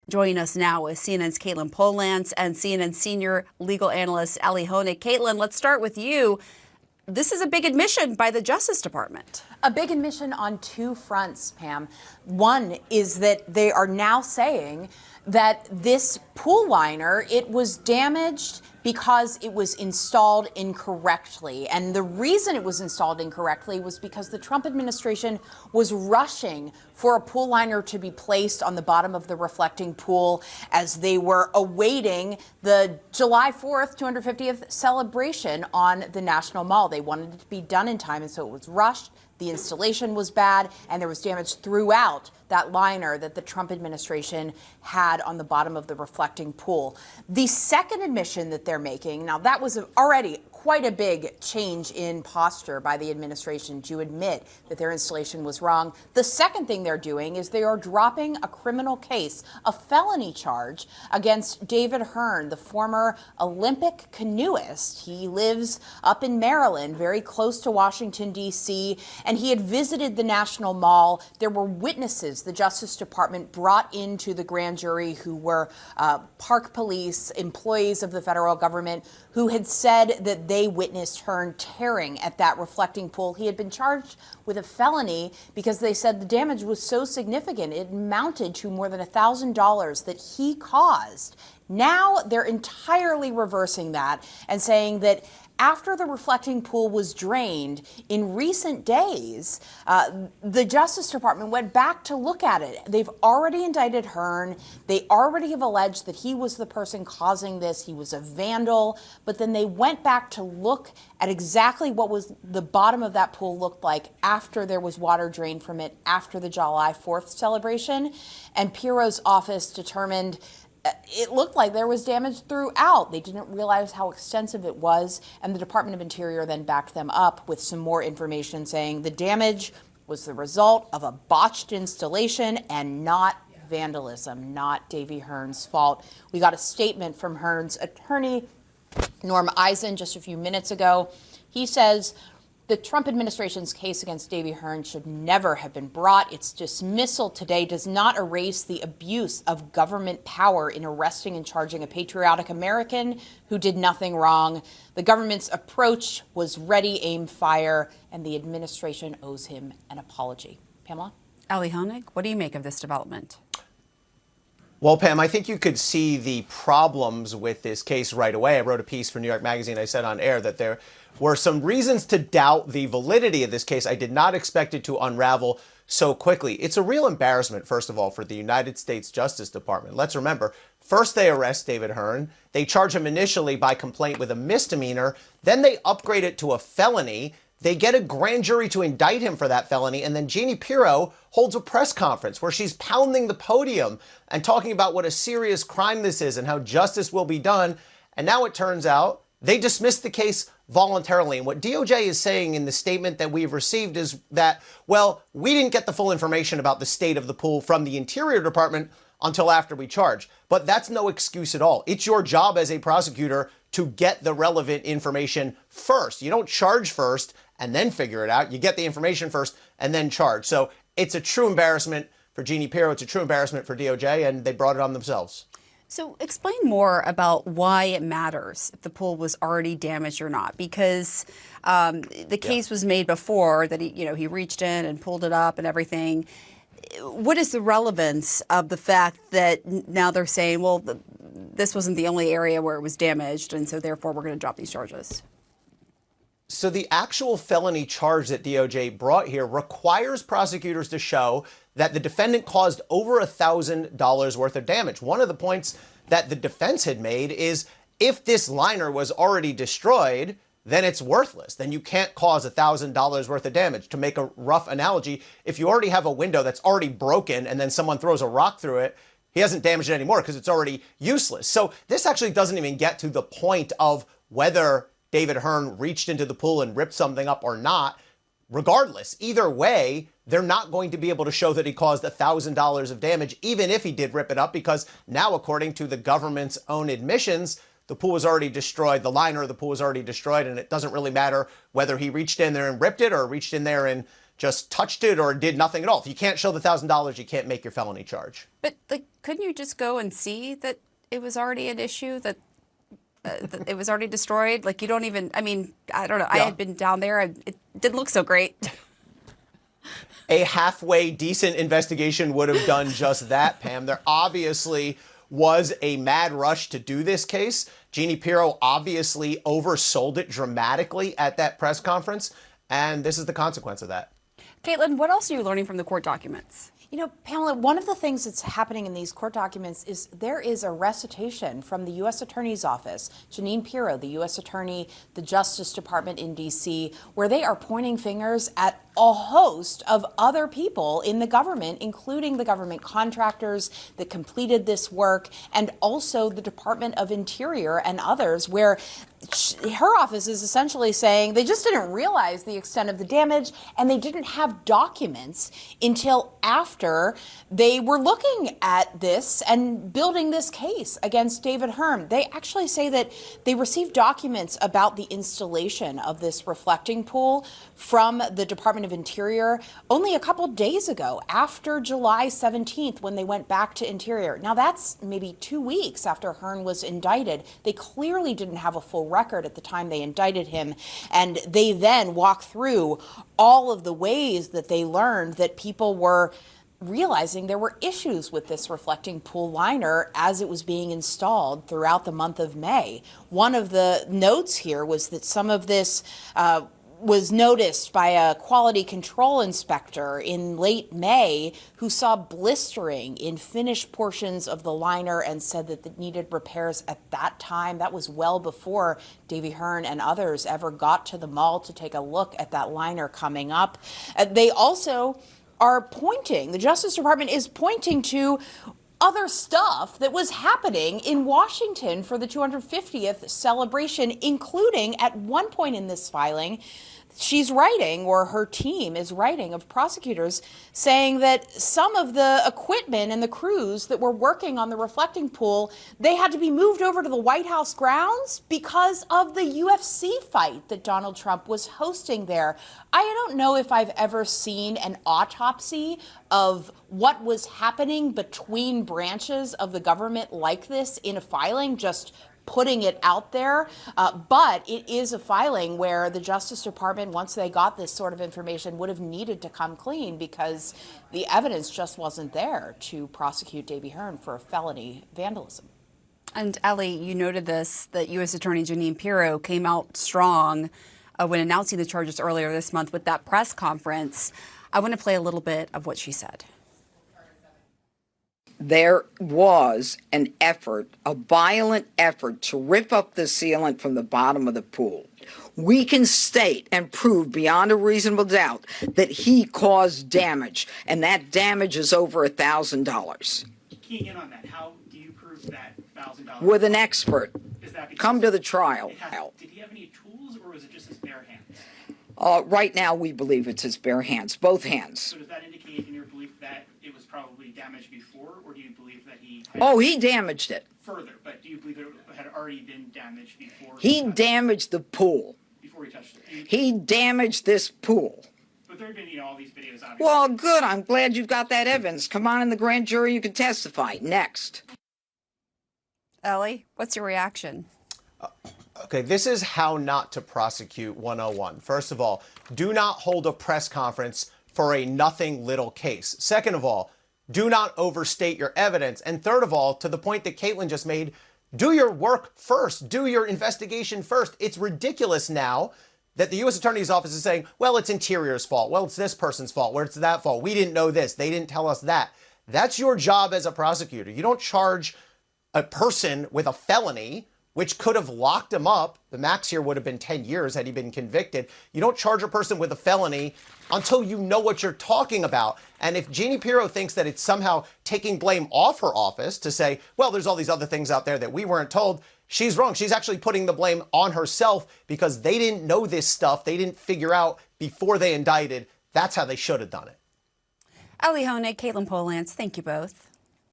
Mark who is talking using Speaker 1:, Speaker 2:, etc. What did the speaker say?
Speaker 1: Joining us now is CNN's Caitlin Polantz and CNN senior legal analyst Ali Honig. Caitlin, let's start with you. This is a big admission by the Justice Department.
Speaker 2: A big admission on two fronts, Pam. One is that they are now saying that this pool liner, it was damaged because it was installed incorrectly. And the reason it was installed incorrectly was because the Trump administration was rushing for a pool liner to be placed on the bottom of the reflecting pool as they were awaiting the July 4th, 250th celebration on the National Mall. They wanted it to be done in time, and so it was rushed. The installation was bad, and there was damage throughout that liner that the Trump administration had on the bottom of the reflecting pool. The second admission that they're making, now that was already quite a big change in posture by the administration to admit that their installation was wrong. The second thing they're doing is they are dropping a criminal case, a felony charge against David Hearn, the former Olympic canoeist. He lives up in Maryland, very close to Washington, D.C., and he had visited the National Mall. There were witnesses the Justice Department brought into the grand jury who were park police, employees of the federal government, who had said that they witnessed Hearn tearing at that reflecting pool. He had been charged with a felony because they said the damage was so significant. It amounted to more than $1,000 that he caused. Now they're entirely reversing that and saying that after the reflecting pool was drained in recent days, the Justice Department went back to look at it. They've already indicted Hearn. They already have alleged that he was the person causing this. He was a vandal. But then they went back to look at exactly what was the bottom of that pool looked like after there was water drained from it after the July 4th celebration. And Pirro's office determined it looked like there was damage throughout. They didn't realize how extensive it was, and the Department of Interior then backed them up with some more information saying the damage was the result of a botched installation and not vandalism, not Davy Hearn's fault. We got a statement from Hearn's attorney, Norm Eisen, just a few minutes ago. He says the Trump administration's case against Davy Hearn should never have been brought. Its dismissal today does not erase the abuse of government power in arresting and charging a patriotic American who did nothing wrong. The government's approach was ready, aim, fire, and the administration owes him an apology. Pamela?
Speaker 1: Ali Honig, what do you make of this development?
Speaker 3: Well, Pam, I think you could see the problems with this case right away. I wrote a piece for New York Magazine. I said on air that there were some reasons to doubt the validity of this case. I did not expect it to unravel so quickly. It's a real embarrassment, first of all, for the United States Justice Department. Let's remember, first they arrest David Hearn. They charge him initially by complaint with a misdemeanor. Then they upgrade it to a felony. They get a grand jury to indict him for that felony, and then Jeannie Pirro holds a press conference where she's pounding the podium and talking about what a serious crime this is and how justice will be done. And now it turns out they dismissed the case voluntarily. And what DOJ is saying in the statement that we've received is that, well, we didn't get the full information about the state of the pool from the Interior Department until after we charge. But that's no excuse at all. It's your job as a prosecutor to get the relevant information first. You don't charge first and then figure it out. You get the information first and then charge. So it's a true embarrassment for Jeannie Pirro. It's a true embarrassment for DOJ, and they brought it on themselves.
Speaker 1: So explain more about why it matters if the pool was already damaged or not, because the case was made before that he reached in and pulled it up and everything. What is the relevance of the fact that now they're saying, well, this wasn't the only area where it was damaged, and so therefore we're going to drop these charges?
Speaker 3: So the actual felony charge that DOJ brought here requires prosecutors to show that the defendant caused over $1,000 worth of damage. One of the points that the defense had made is if this liner was already destroyed, then it's worthless. Then you can't cause $1,000 worth of damage. To make a rough analogy, if you already have a window that's already broken and then someone throws a rock through it, he hasn't damaged it anymore because it's already useless. So this actually doesn't even get to the point of whether David Hearn reached into the pool and ripped something up or not. Regardless, either way, they're not going to be able to show that he caused $1,000 of damage, even if he did rip it up, because now, according to the government's own admissions, the pool was already destroyed. The liner of the pool was already destroyed, and it doesn't really matter whether he reached in there and ripped it or reached in there and just touched it or did nothing at all. If you can't show the $1,000, you can't make your felony charge.
Speaker 1: But like, couldn't you just go and see that it was already an issue, that it was already destroyed? Like, you don't even, I mean, I don't know. I had been down there. It didn't look so great.
Speaker 3: A halfway decent investigation would have done just that, Pam. There obviously was a mad rush to do this case. Jeannie Pirro obviously oversold it dramatically at that press conference, and this is the consequence of that.
Speaker 1: Caitlin, what else are you learning from the court documents?
Speaker 2: You know, Pamela, one of the things that's happening in these court documents is there is a recitation from the U.S. Attorney's Office, Jeanine Pirro, the U.S. Attorney, the Justice Department in D.C., where they are pointing fingers at a host of other people in the government, including the government contractors that completed this work, and also the Department of Interior and others, where her office is essentially saying they just didn't realize the extent of the damage, and they didn't have documents until after they were looking at this and building this case against David Hearn. They actually say that they received documents about the installation of this reflecting pool from the Department of Interior only a couple days ago, after July 17th, when they went back to Interior. Now, that's maybe 2 weeks after Hearn was indicted. They clearly didn't have a full record at the time they indicted him, and they then walk through all of the ways that they learned that people were realizing there were issues with this reflecting pool liner as it was being installed throughout the month of May. One of the notes here was that some of this was noticed by a quality control inspector in late May who saw blistering in finished portions of the liner and said that it needed repairs at that time. That was well before Davy Hearn and others ever got to the mall to take a look at that liner coming up. They also are pointing, the Justice Department is pointing to other stuff that was happening in Washington for the 250th celebration, including at one point in this filing, she's writing, or her team is writing, of prosecutors saying that some of the equipment and the crews that were working on the reflecting pool, they had to be moved over to the White House grounds because of the UFC fight that Donald Trump was hosting there. I don't know if I've ever seen an autopsy of what was happening between branches of the government like this in a filing, just putting it out there, but it is a filing where the Justice Department, once they got this sort of information, would have needed to come clean because the evidence just wasn't there to prosecute Davy Hearn for felony vandalism.
Speaker 1: And Ellie, you noted this, that U.S. Attorney Jeanine Pirro came out strong when announcing the charges earlier this month with that press conference. I want to play a little bit of what she said.
Speaker 4: There was an effort, a violent effort, to rip up the sealant from the bottom of the pool. We can state and prove beyond a reasonable doubt that he caused damage, and that damage is over $1,000.
Speaker 5: Keying in on that, how do you prove that $1,000?
Speaker 4: With an expert.
Speaker 5: Is that
Speaker 4: Come to the trial.
Speaker 5: Did he have any tools, or was it just his bare hands?
Speaker 4: Right now, we believe it's his bare hands, both hands.
Speaker 5: So does that indicate in your belief that it was probably damaged before, or do you believe that he
Speaker 4: He damaged it.
Speaker 5: further, but do you believe it had already been damaged before?
Speaker 4: He damaged the pool.
Speaker 5: Before he touched it?
Speaker 4: He damaged this pool.
Speaker 5: But there have been, all these videos, obviously.
Speaker 4: Well, good. I'm glad you've got that evidence. Come on in the grand jury. You can testify. Next.
Speaker 1: Ellie, what's your reaction?
Speaker 3: Okay, this is how not to prosecute 101. First of all, do not hold a press conference for a nothing little case. Second of all, do not overstate your evidence. And third of all, to the point that Caitlin just made, do your work first. Do your investigation first. It's ridiculous now that the U.S. Attorney's Office is saying, well, it's Interior's fault. Well, it's this person's fault. Well, it's that fault. We didn't know this. They didn't tell us that. That's your job as a prosecutor. You don't charge a person with a felony, which could have locked him up. The max here would have been 10 years had he been convicted. You don't charge a person with a felony until you know what you're talking about. And if Jeannie Pirro thinks that it's somehow taking blame off her office to say, well, there's all these other things out there that we weren't told, she's wrong. She's actually putting the blame on herself because they didn't know this stuff. They didn't figure out before they indicted. That's how they should have done it.
Speaker 1: Ellie Honig, Caitlin Polance, thank you both.